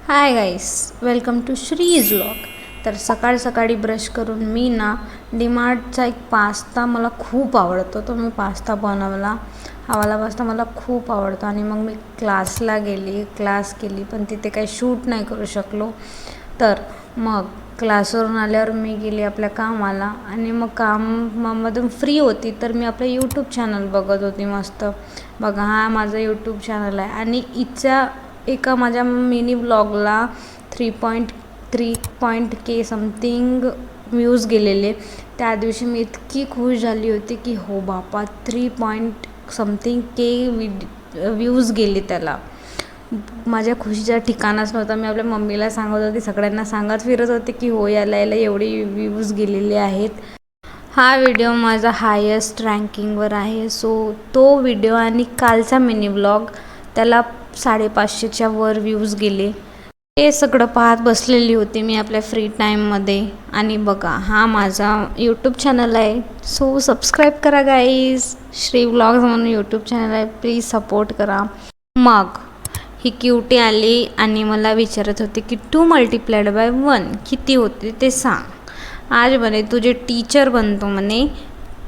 High guys, welcome to Shree's vlog. तर सकाळी सकाळी ब्रश करून मी ना डीमार्टचा एक पास्ता मला खूप आवडतो, तो मी पास्ता बनवला. हवाला पास्ता मला खूप आवडतो आणि मग मी क्लास केली पण तिथे काही शूट नाही करू शकलो. तर मग क्लासवरून आल्यावर मी गेली आपल्या कामाला आणि मग कामामधून फ्री होती तर मी आपलं यूट्यूब चॅनल बघत होती. मस्त बघा, हा माझं यूट्यूब चॅनल आहे आणि इथच्या एका माझ्या मिनी ब्लॉगला 3.3 समथिंग व्ह्यूज गेलेले. त्या दिवशी मी इतकी खुश झाली होती की हो बापा, 3.समथिंग व्ह्यूज गेले त्याला. माझ्या खुशीचा ठिकाणच नव्हता. मी आपल्या मम्मीला सांगत होती, सगळ्यांना सांगत फिरत होते की हो याला एवढे व्ह्यूज गेलेले आहेत. हा व्हिडिओ माझा हायेस्ट रँकिंगवर आहे. सो तो व्हिडिओ आणि कालचा मिनी ब्लॉग त्याला 550च्या वर व्ह्यूज गेले. हे सगळं पाहत बसलेली होती मी आपल्या फ्री टाईममध्ये. आणि बघा, हा माझा यूट्यूब चॅनल आहे. सो सबस्क्राईब करा गाईज. श्री व्लॉग्स म्हणून यूट्यूब चॅनल आहे, प्लीज सपोर्ट करा. मग ही क्यूटी आली आणि मला विचारत होती की 2 × 1 किती होते ते सांग. आज म्हणे तुझे टीचर बनतो म्हणे,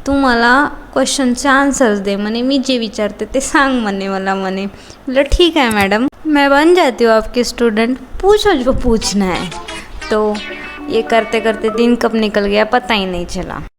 तू मला क्वेश्चनचे आंसर्स दे म्हणे, मी जे विचारते ते सांग म्हणे मला म्हणे. बोला ठीक है मैडम, मैं बन जाती हूँ आपकी स्टूडेंट, पूछो जो पूछना है. तो ये करते करते दिन कब निकल गया पता ही नहीं चला.